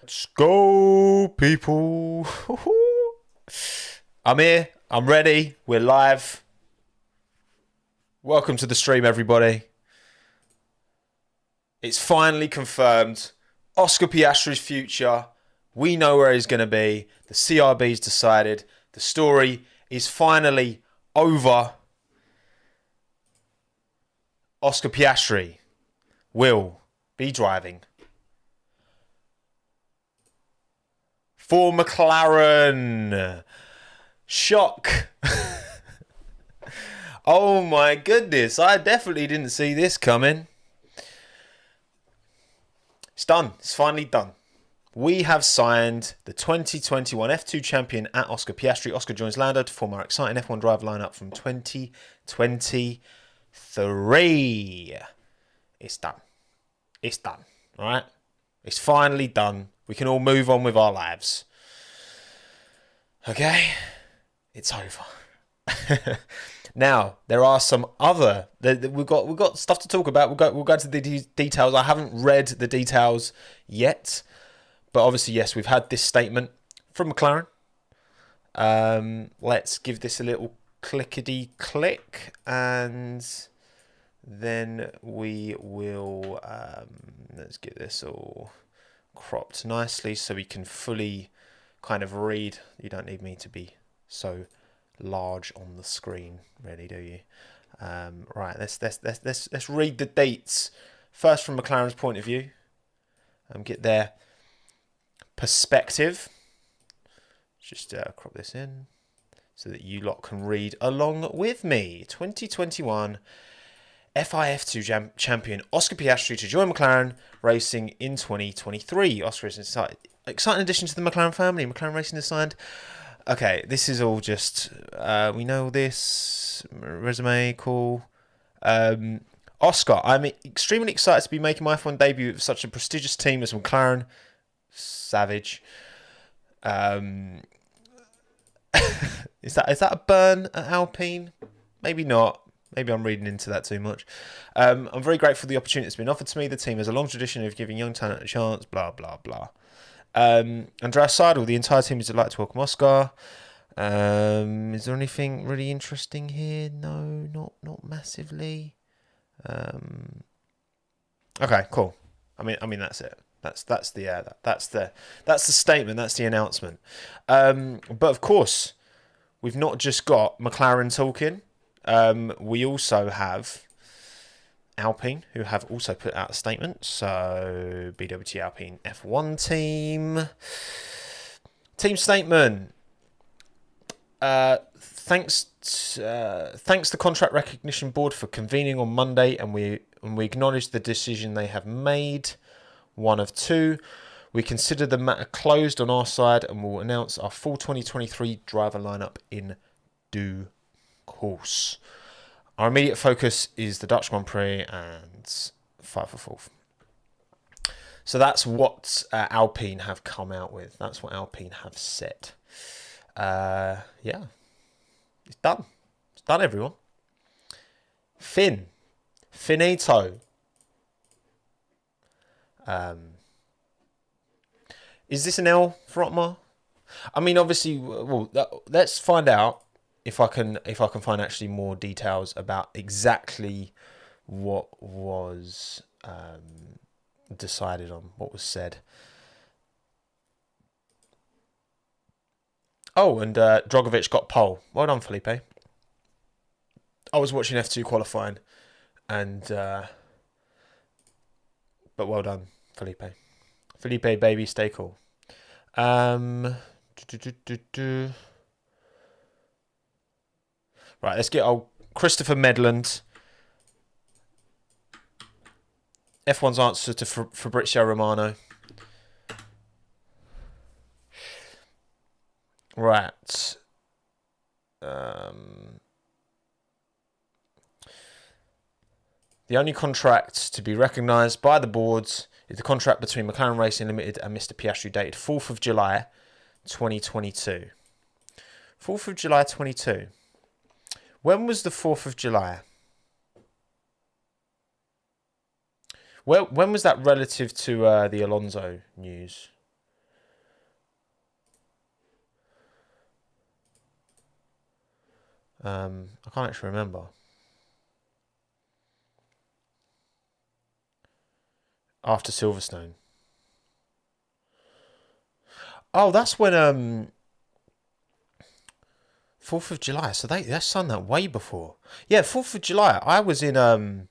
Let's go, people. I'm here. I'm ready. We're live. Welcome to the stream, everybody. It's finally confirmed. Oscar Piastri's future. We know where he's going to be. The CRB's decided. The story is finally over. Oscar Piastri will be driving for McLaren. Shock. Oh my goodness. I definitely didn't see this coming. It's done. It's finally done. We have signed the 2021 F2 champion at Oscar Piastri. Oscar joins Lando to form our exciting F1 driver lineup from 2023. It's done. It's done. All right? It's finally done. We can all move on with our lives. Okay? It's over. Now, there are some other... We've got stuff to talk about. We'll go to the details. I haven't read the details yet. But obviously, yes, we've had this statement from McLaren. Let's give this a little clickety-click. And then we will... let's get this all cropped nicely so we can fully kind of read. You don't need me to be so large on the screen, really, do you? Right, let's read the dates. First, from McLaren's point of view. Get their perspective. Just crop this in so that you lot can read along with me. 2021 FIF2 champion Oscar Piastri to join McLaren Racing in 2023. Oscar is an exciting addition to the McLaren family. McLaren Racing has signed. Okay, this is all just we know this resume. Cool. Oscar, I'm extremely excited to be making my F1 debut with such a prestigious team as McLaren. Savage. Is that a burn at Alpine? Maybe not. Maybe I'm reading into that too much. I'm very grateful for the opportunity that's been offered to me. The team has a long tradition of giving young talent a chance. Blah blah blah. Andreas Seidel, the entire team is delighted to welcome Oscar. Is there anything really interesting here? No, not massively. Okay, cool. I mean that's it. That's the statement. That's the announcement. But of course, we've not just got McLaren talking. We also have Alpine, who have also put out a statement. So BWT Alpine F1 team statement. Thanks the Contract Recognition Board for convening on Monday, and we acknowledge the decision they have made. One of two. We consider the matter closed on our side and will announce our full 2023 driver lineup in due course. Our immediate focus is the Dutch Grand Prix and 5 for 4th. So that's what Alpine have come out with. That's what Alpine have said. Yeah. It's done. It's done, everyone. Finito. Is this an L for Otmar? I mean, obviously, well, let's find out if I can find actually more details about exactly what was decided on, what was said. Oh, and Drogovic got pole. Well done, Felipe. I was watching F2 qualifying, and but well done, Felipe. Felipe, baby, stay cool. Right, let's get old Christopher Medland. F1's answer to Fabrizio Romano. Right. The only contract to be recognised by the boards is the contract between McLaren Racing Limited and Mr. Piastri, dated 4th of July 2022. 4th of July 22. When was the 4th of July? When was that relative to the Alonso news? I can't actually remember. After Silverstone. Oh, that's when 4th of July. So that's done that way before. Yeah, 4th of July. I was in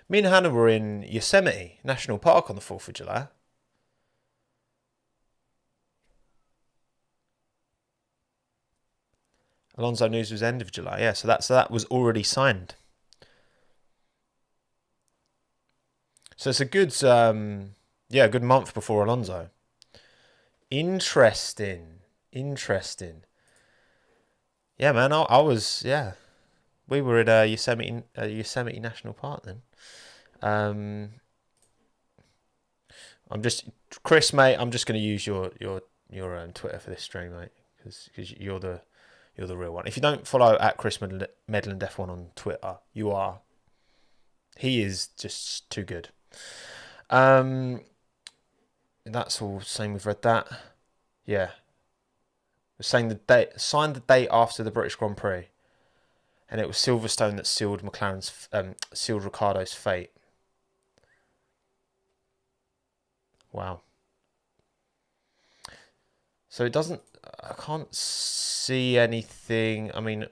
me and Hannah were in Yosemite National Park on the 4th of July. Alonso news was end of July. Yeah, so that was already signed. So it's a good good month before Alonso. Interesting. Yeah, man, I was we were at Yosemite National Park then. I'm just Chris, mate. I'm just going to use your Twitter for this stream, mate, because you're the real one. If you don't follow at Chris Medland F1 on Twitter, you are. He is just too good. That's all. Same. We've read that. Yeah. Signed the date after the British Grand Prix, and it was Silverstone that sealed sealed Ricciardo's fate. Wow. So it doesn't. I can't see anything. I mean,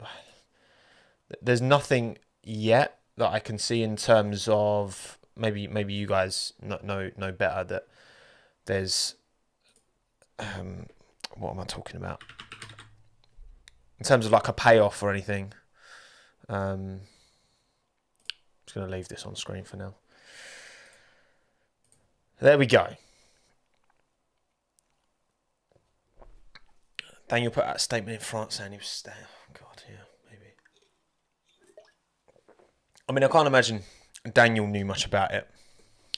there's nothing yet that I can see in terms of maybe you guys know better that there's. What am I talking about? In terms of like a payoff or anything. I'm just going to leave this on screen for now. There we go. Daniel put out a statement in France saying he was staying. Oh God, yeah, maybe. I mean, I can't imagine Daniel knew much about it.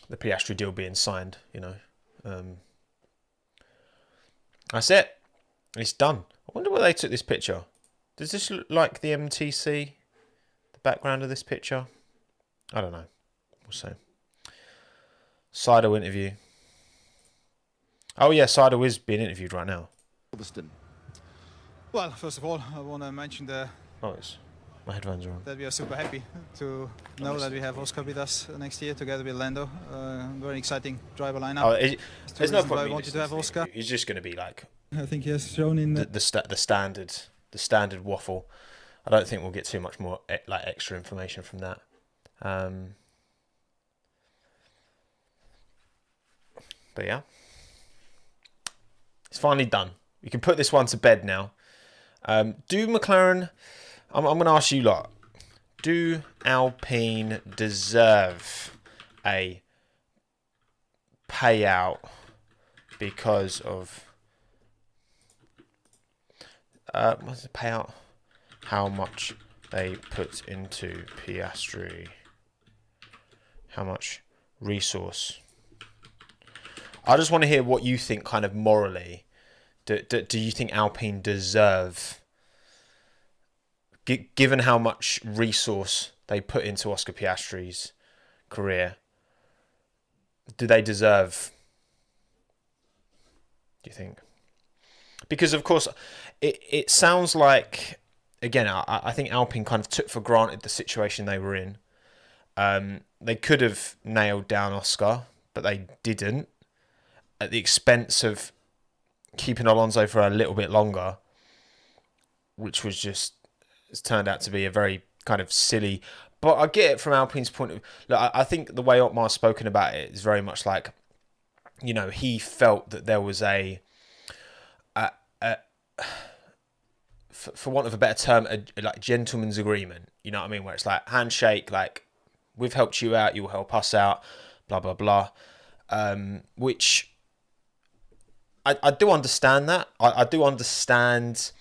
The Piastri deal being signed, you know. That's it. It's done. I wonder where they took this picture. Does this look like the MTC? The background of this picture? I don't know. We'll see. Sido interview. Oh yeah, Sido is being interviewed right now. Well, first of all, I want to mention my headphones are on. That we are super happy to know that we have Oscar with us next year together with Lando. Very exciting driver lineup. There's no point. I wanted to have Oscar. He's just going to be like. I think he has shown in the standard waffle. I don't think we'll get too much more like extra information from that. But yeah, it's finally done. We can put this one to bed now. Do McLaren? I'm going to ask you lot. Do Alpine deserve a payout because of what's the payout? How much they put into Piastri? How much resource? I just want to hear what you think, kind of morally. Do you think Alpine deserve, given how much resource they put into Oscar Piastri's career, do they deserve, do you think? Because, of course, it sounds like, again, I think Alpine kind of took for granted the situation they were in. They could have nailed down Oscar, but they didn't, at the expense of keeping Alonso for a little bit longer, which was just, it's turned out to be a very kind of silly. But I get it from Alpine's point of view. Look, I think the way Otmar's spoken about it is very much like, you know, he felt that there was for want of a better term, a like gentleman's agreement. You know what I mean? Where it's like handshake, like we've helped you out, you'll help us out, blah blah blah. Which I do understand that. I do understand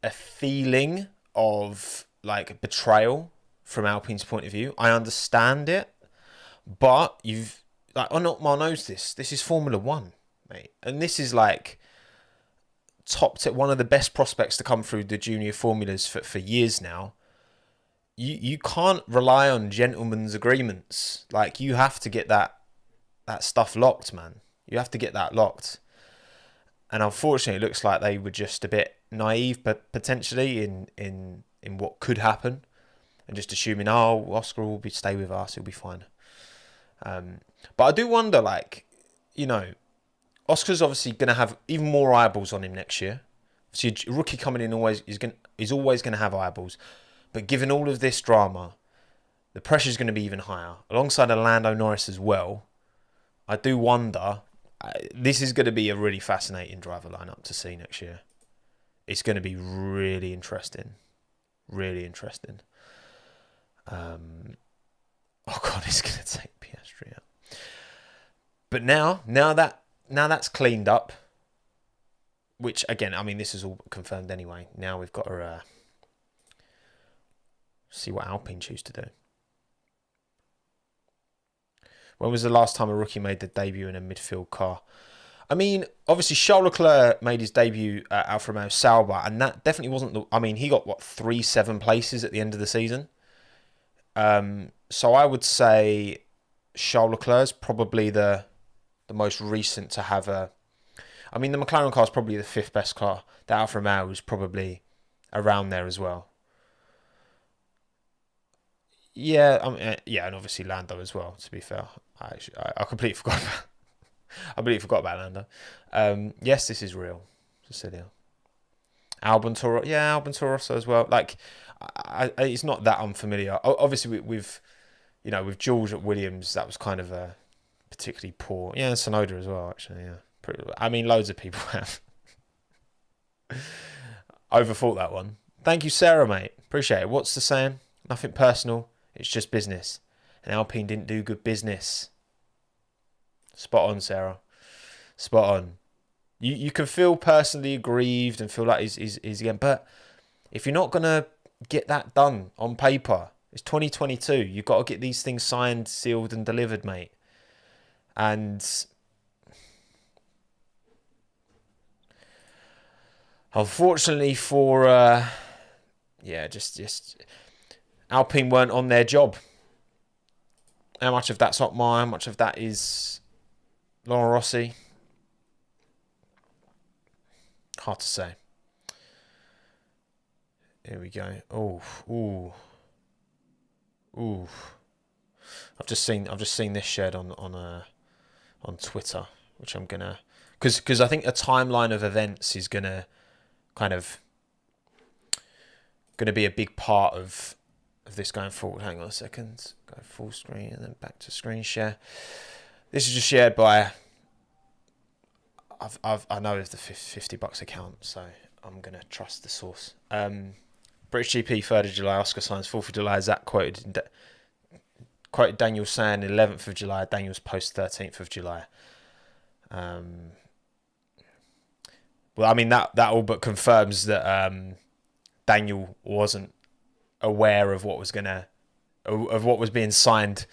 a feeling of like betrayal from Alpine's point of view. I understand it, but Otmar knows this. This is Formula One, mate, and this is like one of the best prospects to come through the junior formulas for years now. You can't rely on gentlemen's agreements. Like, you have to get that stuff locked, man. You have to get that locked. And unfortunately, it looks like they were just a bit naive, but potentially in in what could happen, and just assuming, oh, Oscar will stay with us, he'll be fine. But I do wonder, like, you know, Oscar's obviously going to have even more eyeballs on him next year. See, a rookie coming in is always going to have eyeballs. But given all of this drama, the pressure's going to be even higher. Alongside a Lando Norris as well, I do wonder, this is going to be a really fascinating driver lineup to see next year. It's going to be really interesting. Really interesting. Oh God, it's going to take Piastri out. But now that's cleaned up, which again, I mean, this is all confirmed anyway. Now we've got to see what Alpine choose to do. When was the last time a rookie made their debut in a midfield car? I mean, obviously Charles Leclerc made his debut at Alfa Romeo Sauber, and that definitely wasn't I mean, he got 3-7 places at the end of the season. So I would say Charles Leclerc's probably the most recent to have a... I mean, the McLaren car is probably the 5th best car. The Alfa Romeo is probably around there as well. Yeah, and obviously Lando as well, to be fair. I completely forgot about Lando. Yes, this is real, Cecilia. Albon Toro as well. Like, it's not that unfamiliar. Obviously, with George at Williams, that was kind of a particularly poor. Yeah, and Sonoda as well, actually. Yeah, I mean, loads of people have overthought that one. Thank you, Sarah, mate. Appreciate it. What's the saying? Nothing personal. It's just business. And Alpine didn't do good business. Spot on, Sarah. Spot on. You can feel personally aggrieved and feel like he's again, but if you're not gonna get that done on paper, it's 2022. You've got to get these things signed, sealed, and delivered, mate. And unfortunately for just Alpine weren't on their job. How much of that's Otmar? How much of that is Laurent Rossi? Hard to say. Here we go. Ooh. I've just seen this shared on Twitter, which I'm gonna because I think a timeline of events is gonna be a big part of this going forward. Hang on a second. Go full screen and then back to screen share. This is just shared by. I know of the $50 account, so I'm gonna trust the source. British GP 3rd of July, Oscar signs 4th of July. Zach quoted Daniel saying 11th of July. Daniel's post 13th of July. Well, I mean that all but confirms that Daniel wasn't aware of what was being signed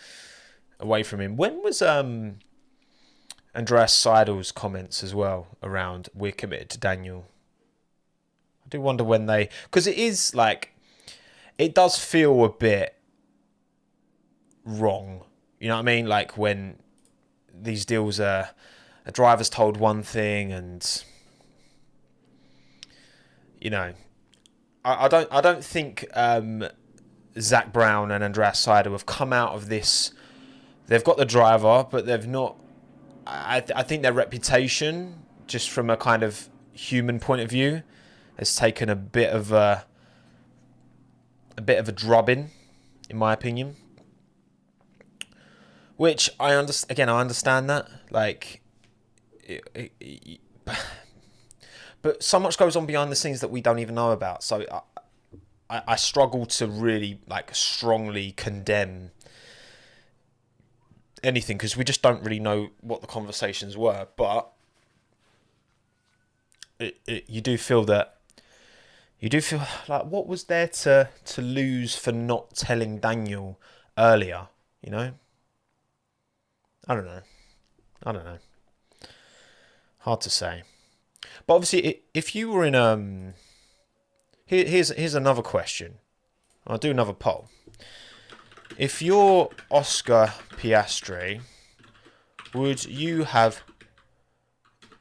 away from him. When was Andreas Seidel's comments as well around we're committed to Daniel? I do wonder when they... Because it is like... It does feel a bit wrong. You know what I mean? Like when these deals are... A driver's told one thing and... You know... I don't think Zach Brown and Andreas Seidel have come out of this... They've got the driver, but they've not... I think their reputation, just from a kind of human point of view, has taken a bit of a drubbing, in my opinion. Which I understand that, like, but so much goes on behind the scenes that we don't even know about. So I struggle to really strongly condemn anything because we just don't really know what the conversations were. But you do feel like what was there to lose for not telling Daniel earlier? You know, I don't know. Hard to say. But obviously, if you were in here's another question. I'll do another poll. If you're Oscar Piastri, would you have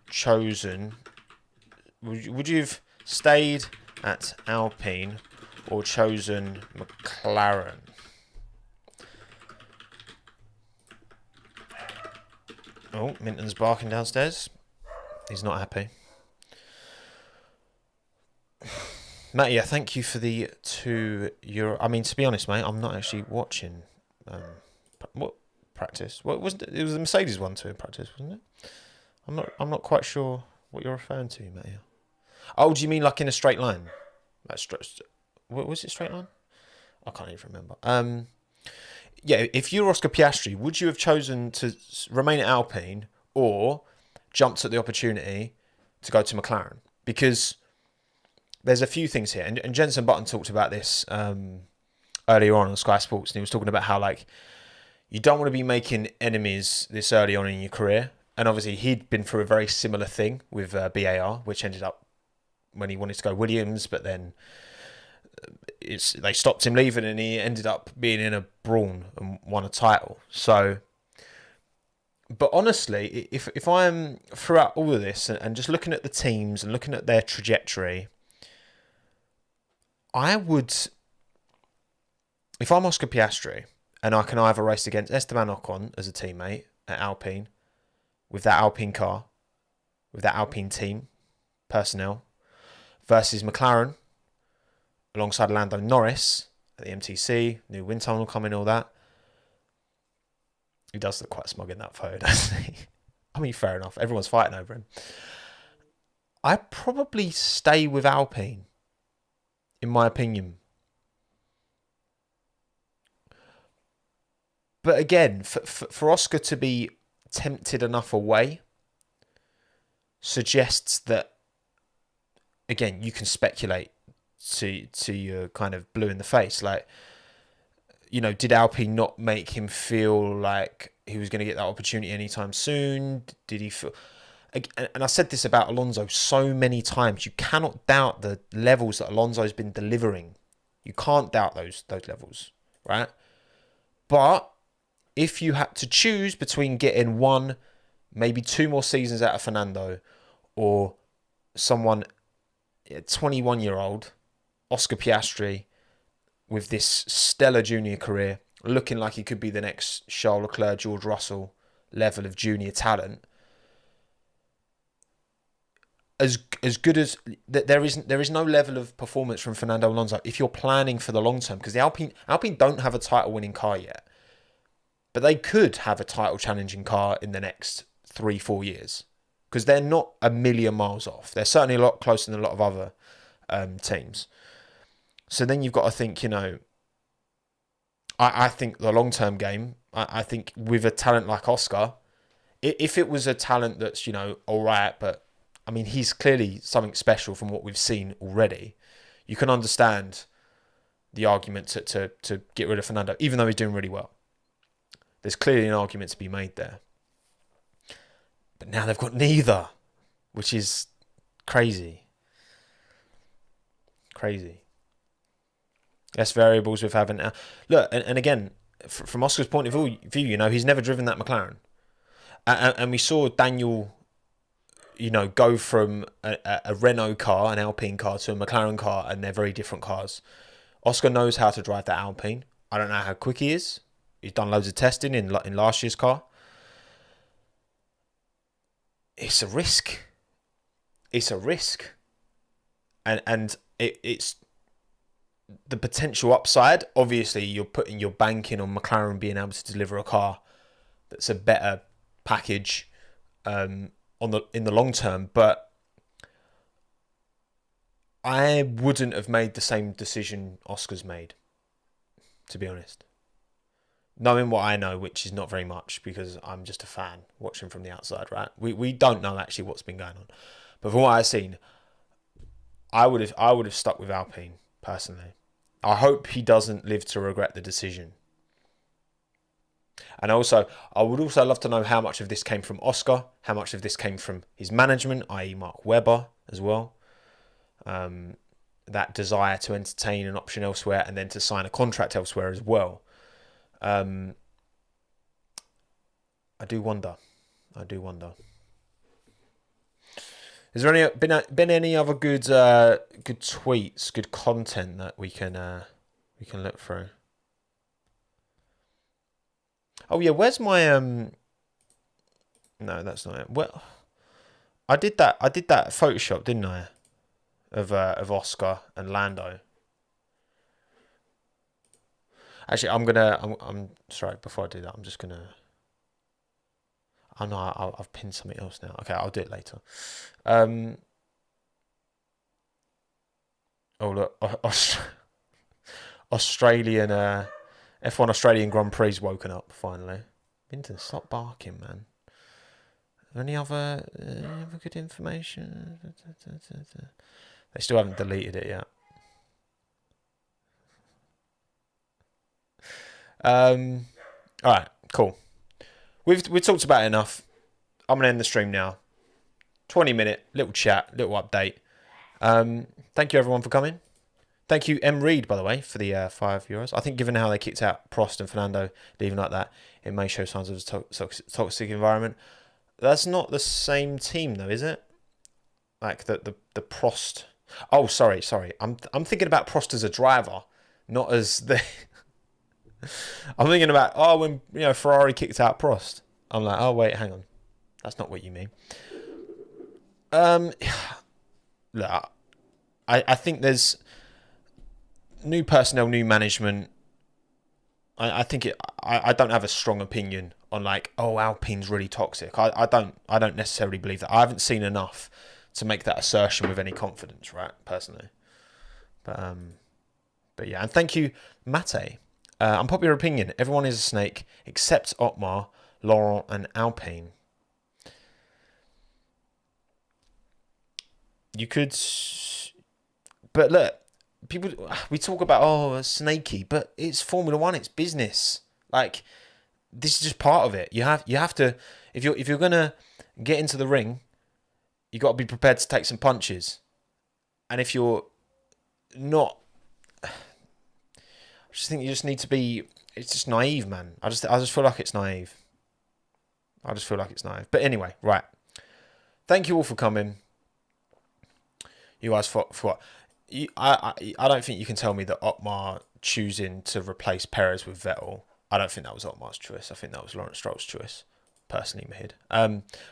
chosen? Would you have stayed at Alpine, or chosen McLaren? Oh, Minton's barking downstairs. He's not happy. Matty, yeah, thank you for the €2. I mean, to be honest, mate, I'm not actually watching what practice. What was it? It was the Mercedes one too in practice, wasn't it? I'm not quite sure what you're referring to, Matty. Oh, do you mean like in a straight line? Like what was it, straight line? I can't even remember. Yeah, if you were Oscar Piastri, would you have chosen to remain at Alpine or jumped at the opportunity to go to McLaren? Because there's a few things here, and Jenson Button talked about this earlier on Sky Sports, and he was talking about how like you don't want to be making enemies this early on in your career, and obviously he'd been through a very similar thing with BAR, which ended up when he wanted to go Williams, but then they stopped him leaving, and he ended up being in a brawn and won a title. So, but honestly, if I'm throughout all of this and just looking at the teams and looking at their trajectory, I would, if I'm Oscar Piastri and I can either race against Esteban Ocon as a teammate at Alpine with that Alpine car, with that Alpine team personnel, versus McLaren alongside Lando Norris at the MTC, new wind tunnel coming, all that. He does look quite smug in that photo, doesn't he? I mean, fair enough. Everyone's fighting over him. I'd probably stay with Alpine, in my opinion. But again, for Oscar to be tempted enough away suggests that, again, you can speculate to your kind of blue in the face. Like, you know, did Alpine not make him feel like he was going to get that opportunity anytime soon? Did he feel... And I said this about Alonso so many times. You cannot doubt the levels that Alonso's been delivering. You can't doubt those levels, right? But if you had to choose between getting one, maybe 2 more seasons out of Fernando, or someone, a 21-year-old, Oscar Piastri, with this stellar junior career, looking like he could be the next Charles Leclerc, George Russell level of junior talent, as good as there is no level of performance from Fernando Alonso if you're planning for the long term, because the Alpine don't have a title winning car yet, but they could have a title challenging car in the next 3-4 years, because they're not a million miles off. They're certainly a lot closer than a lot of other teams. So then you've got to think, you know, I think the long term game, I think with a talent like Oscar, if it was a talent that's, you know, all right, but I mean, he's clearly something special from what we've seen already. You can understand the argument to get rid of Fernando, even though he's doing really well. There's clearly an argument to be made there. But now they've got neither, which is crazy. Crazy. Less variables with having... Look, and again, from Oscar's point of view, you know, he's never driven that McLaren. And we saw Daniel, you know, go from a Renault car, an Alpine car, to a McLaren car, and they're very different cars. Oscar knows how to drive that Alpine. I don't know how quick he is. He's done loads of testing in last year's car. It's a risk. It's a risk. And it's the potential upside. Obviously, you're putting your bank in on McLaren being able to deliver a car that's a better package in the long term. But I wouldn't have made the same decision Oscar's made, to be honest. Knowing what I know, which is not very much, because I'm just a fan watching from the outside, right? We don't know actually what's been going on. But from what I've seen, I would have stuck with Alpine, personally. I hope he doesn't live to regret the decision. And also, I would also love to know how much of this came from Oscar, how much of this came from his management, i.e. Mark Webber as well. That desire to entertain an option elsewhere and then to sign a contract elsewhere as well. I do wonder. Is there been any other good good tweets, good content that we can look through? Oh yeah, where's my No, that's not it. Well, I did that Photoshop, didn't I? Of Oscar and Lando. Actually, I'm sorry. Before I do that, I'm just gonna. Oh no, I've pinned something else now. Okay, I'll do it later. Oh look, Australian F1 Australian Grand Prix woken up finally. Vinton, stop barking, man. Any other good information? They still haven't deleted it yet. All right, cool. We've talked about it enough. I'm gonna end the stream now. 20-minute little chat, little update. Thank you everyone for coming. Thank you M Reed, by the way, for the €5. I think given how they kicked out Prost and Fernando leaving like that, it may show signs of a toxic environment. That's not the same team though, is it? Like the Prost. Oh, sorry. I'm thinking about Prost as a driver, not as the. I'm thinking about when Ferrari kicked out Prost. I'm like, oh wait, hang on, that's not what you mean. Look, I think there's new personnel, new management. I think I don't have a strong opinion on like, oh, Alpine's really toxic. I don't necessarily believe that. I haven't seen enough to make that assertion with any confidence, right? Personally, but yeah, and thank you, Mate. Unpopular opinion: everyone is a snake except Otmar, Laurent, and Alpine. You could, but look, we talk about snaky, but it's Formula One, it's business. Like, this is just part of it. You have to, if you're gonna get into the ring, you got to be prepared to take some punches. And if you're not, I just think you just need to be. It's just naive, man. I just feel like it's naive. But anyway, right. Thank you all for coming. You guys for what? I don't think you can tell me that Otmar choosing to replace Perez with Vettel. I don't think that was Otmar's choice. I think that was Lawrence Stroll's choice, personally, Mahid.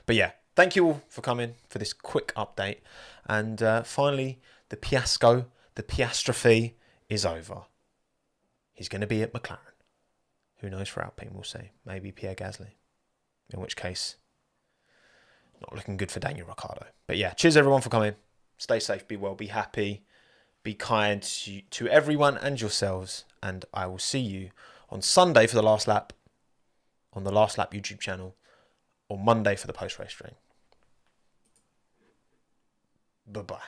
But yeah, thank you all for coming for this quick update. And finally, the Piastri is over. He's going to be at McLaren. Who knows for Alpine, we'll see. Maybe Pierre Gasly. In which case, not looking good for Daniel Ricciardo. But yeah, cheers everyone for coming. Stay safe, be well, be happy, be kind to everyone and yourselves. And I will see you on Sunday for the last lap, on the Last Lap YouTube channel, or Monday for the post-race stream. Bye-bye.